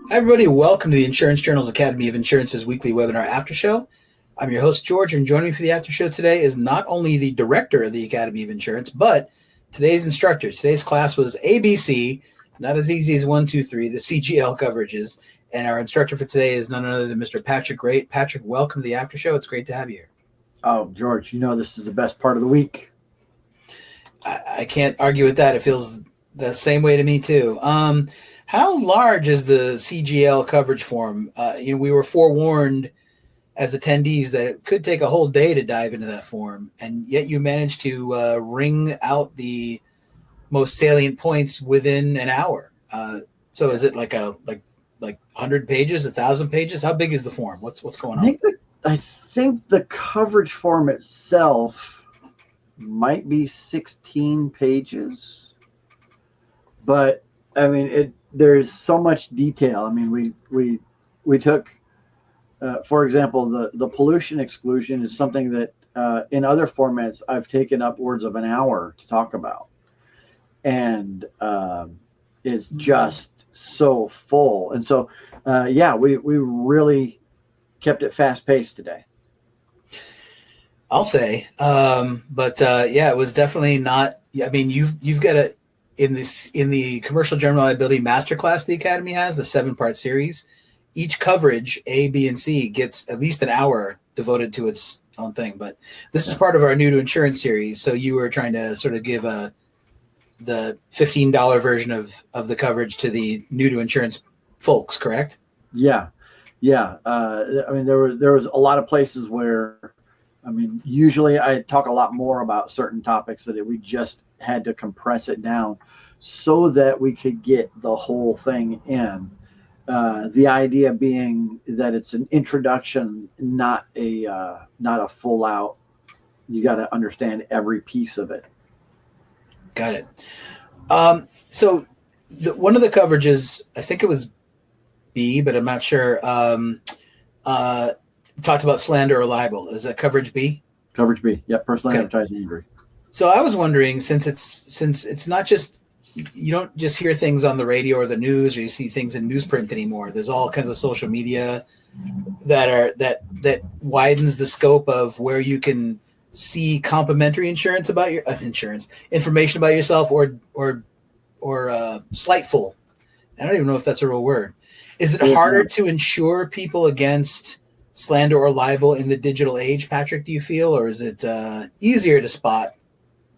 Hi, everybody. Welcome to the Insurance Journal's Academy of Insurance's weekly webinar after show. I'm your host, George, and joining me for the after show today is not only the director of the Academy of Insurance, but today's instructor. Today's class was ABC, not as easy as 1, 2, 3, the CGL coverages. And our instructor for today is none other than Mr. Patrick Wraight. Patrick, welcome to the after show. It's great to have you here. Oh, George, this is the best part of the week. I can't argue with that. It feels the same way to me, too. How large is the CGL coverage form? We were forewarned as attendees that it could take a whole day to dive into that form, and yet you managed to wring out the most salient points within an hour. So is it like 100 pages, 1,000 pages? How big is the form? What's going on? I think the coverage form itself might be 16 pages, but I mean there's so much detail. I mean, we took, for example, the pollution exclusion is something that in other formats I've taken upwards of an hour to talk about, and is just so full. And so, we really kept it fast paced today. I'll say, it was definitely not. I mean, you've got a. In the commercial general liability masterclass the Academy has, the 7-part series, each coverage, A, B, and C, gets at least an hour devoted to its own thing. But this is part of our new to insurance series. So you were trying to sort of give the $15 version of the coverage to the new to insurance folks, correct? Yeah. I mean, there was a lot of places where, usually I talk a lot more about certain topics that we just had to compress it down so that we could get the whole thing in. The idea being that it's an introduction, not a full out. You got to understand every piece of it. Got it. So one of the coverages, I think it was B, but I'm not sure. Talked about slander or libel. Is that coverage B? Coverage B. Yep. Personal advertising injury. So I was wondering, since it's not just, you don't just hear things on the radio or the news, or you see things in newsprint anymore. There's all kinds of social media that widens the scope of where you can see complimentary information about yourself or slightful. I don't even know if that's a real word. Is it harder to insure people against slander or libel in the digital age, Patrick, do you feel, or is it easier to spot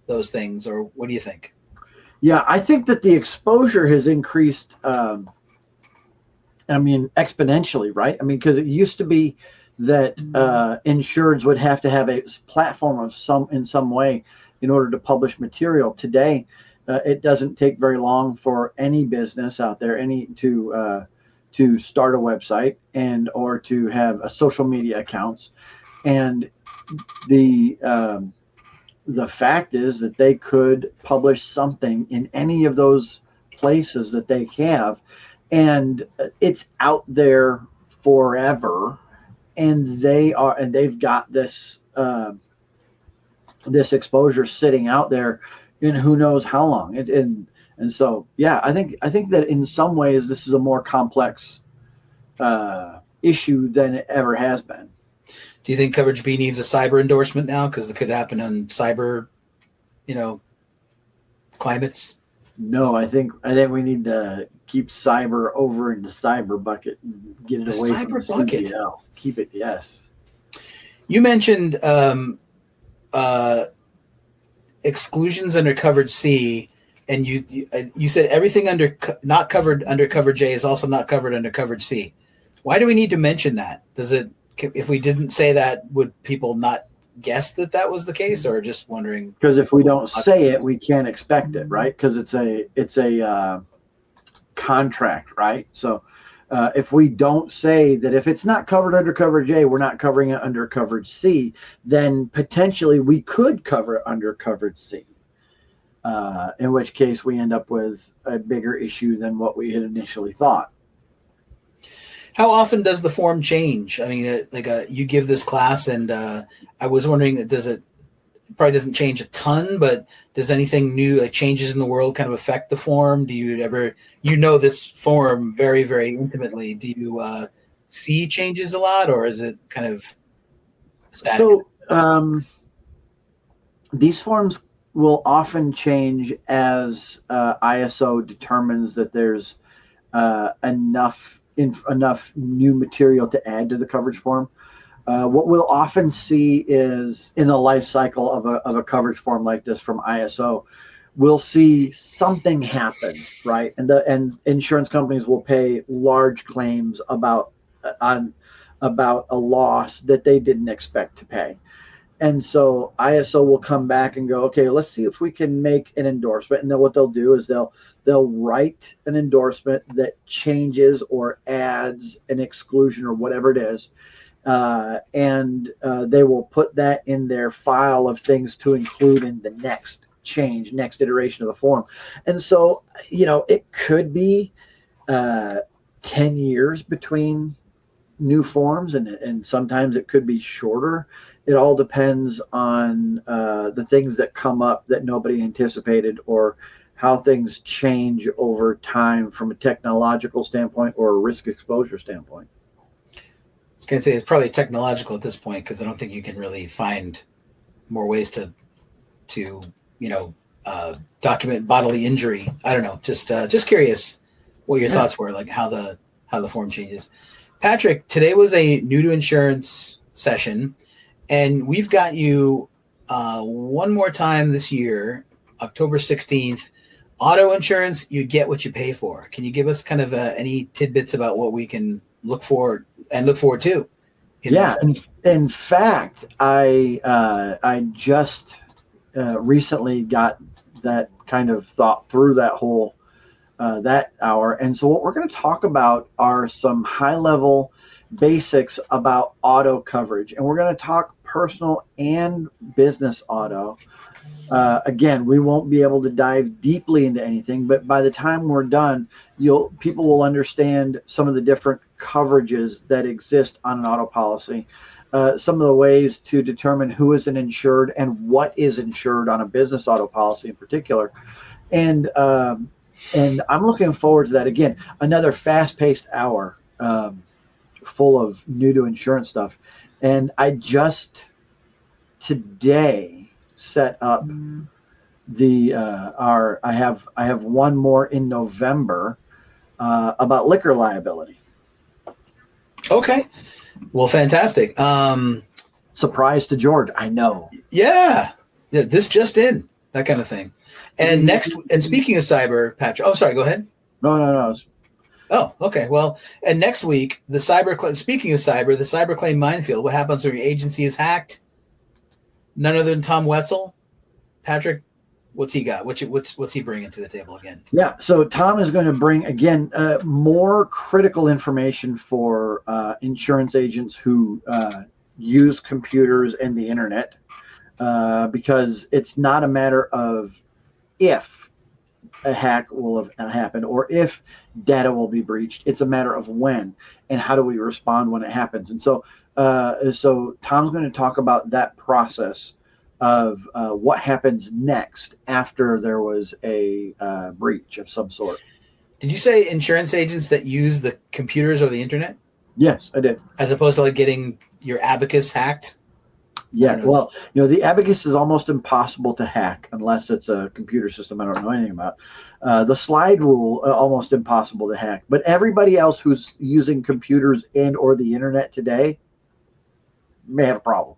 those things, or what do you think? Yeah, I think that the exposure has increased, exponentially, right? I mean, because it used to be that insureds would have to have a platform in some way in order to publish material. Today, it doesn't take very long for any business out there, to start a website or to have a social media accounts. And the fact is that they could publish something in any of those places that they have, and it's out there forever. And they've got this exposure sitting out there in who knows how long. And so, I think that in some ways this is a more complex issue than it ever has been. Do you think coverage B needs a cyber endorsement now? Because it could happen on cyber, climates. No, I think we need to keep cyber over in the cyber bucket and get it away from the CGL. Keep it, yes. You mentioned exclusions under coverage C. And you said everything not covered under coverage A is also not covered under coverage C. Why do we need to mention that? If we didn't say that, would people not guess that was the case, or just wondering? Because if we don't say it, we can't expect it, right? Because it's a contract, right? So if we don't say that if it's not covered under coverage A, we're not covering it under coverage C, then potentially we could cover it under coverage C. In which case we end up with a bigger issue than what we had initially thought. How often does the form change? I mean, you give this class, and I was wondering, does it probably doesn't change a ton, but does anything new, like changes in the world, kind of affect the form? Do you ever, this form very, very intimately? Do you see changes a lot, or is it kind of static? So these forms will often change as ISO determines that there's enough new material to add to the coverage form. What we'll often see is in the life cycle of a coverage form like this from ISO, we'll see something happen, right? And insurance companies will pay large claims about a loss that they didn't expect to pay. And so ISO will come back and go, okay, let's see if we can make an endorsement. And then what they'll do is they'll write an endorsement that changes or adds an exclusion or whatever it is. And they will put that in their file of things to include in the next iteration of the form. And so, it could be 10 years between new forms, and sometimes it could be shorter. It all depends on the things that come up that nobody anticipated, or how things change over time from a technological standpoint or a risk exposure standpoint. I was going to say it's probably technological at this point, because I don't think you can really find more ways to document bodily injury. I don't know. Just curious what your thoughts were, like how the form changes. Patrick, today was a new to insurance session, and we've got you one more time this year, October 16th. Auto insurance, you get what you pay for. Can you give us kind of any tidbits about what we can look forward to? In fact, I just recently got that kind of thought through that whole that hour. And so what we're going to talk about are some high level basics about auto coverage. And we're going to talk personal and business auto. Again, we won't be able to dive deeply into anything, but by the time we're done, people will understand some of the different coverages that exist on an auto policy, some of the ways to determine who is an insured and what is insured on a business auto policy in particular. And I'm looking forward to that. Again, another fast-paced hour full of new to insurance stuff. And I just today set up I have one more in November about liquor liability. Okay. Well, fantastic. Surprise to George, I know. Yeah, this just in, that kind of thing. And speaking of cyber, Patrick. Oh, sorry. Go ahead. No. Oh, okay. Well, and next week, speaking of cyber, the cyber claim minefield. What happens when your agency is hacked? None other than Tom Wetzel. Patrick, what's he got? What's he bringing to the table again? Yeah, so Tom is going to bring, again, more critical information for insurance agents who use computers and the internet, because it's not a matter of if a hack will have happened or if data will be breached. It's a matter of when, and how do we respond when it happens. And so Tom's going to talk about that process of what happens next after there was a breach of some sort. Did you say insurance agents that use the computers or the internet? Yes, I did. As opposed to like getting your Abacus hacked? Yeah, well, the Abacus is almost impossible to hack unless it's a computer system I don't know anything about. The slide rule, almost impossible to hack. But everybody else who's using computers and or the internet today may have a problem.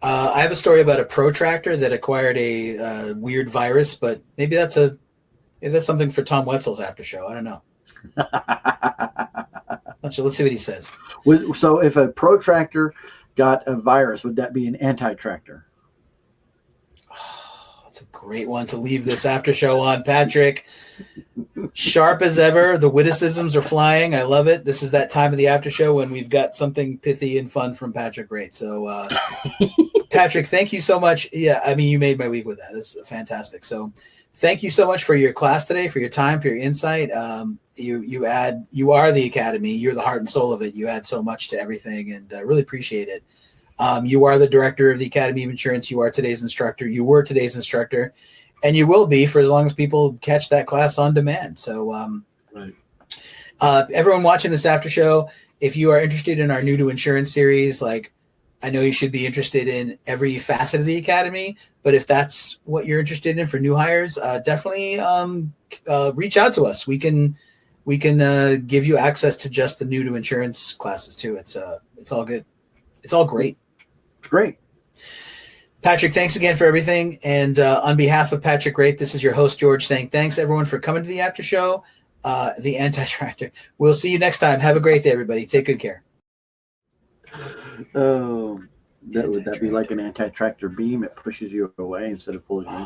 I have a story about a protractor that acquired a weird virus, but maybe that's something for Tom Wetzel's after show. I don't know. Not sure. Let's see what he says. So if a protractor got a virus, would that be an anti-tractor? Oh, that's a great one to leave this after show on, Patrick. Sharp as ever. The witticisms are flying. I love it. This is that time of the after show when we've got something pithy and fun from Patrick Wraight. So, Patrick, thank you so much. Yeah, I mean, you made my week with that. This is fantastic. So thank you so much for your class today, for your time, for your insight. You are the academy. You're the heart and soul of it. You add so much to everything, and I really appreciate it. You are the director of the Academy of Insurance. You are today's instructor. You were today's instructor, and you will be for as long as people catch that class on demand. So, Right. Everyone watching this after show, if you are interested in our new to insurance series, like I know you should be interested in every facet of the Academy, but if that's what you're interested in for new hires, definitely reach out to us. We can give you access to just the new to insurance classes too. It's all good. It's all great. It's great. Patrick, thanks again for everything. And on behalf of Patrick Wraight, this is your host, George, saying thanks everyone for coming to the after show, the Anti-Tractor. We'll see you next time. Have a great day, everybody. Take good care. Oh, would that be like an anti-tractor beam? It pushes you away instead of pulling you in.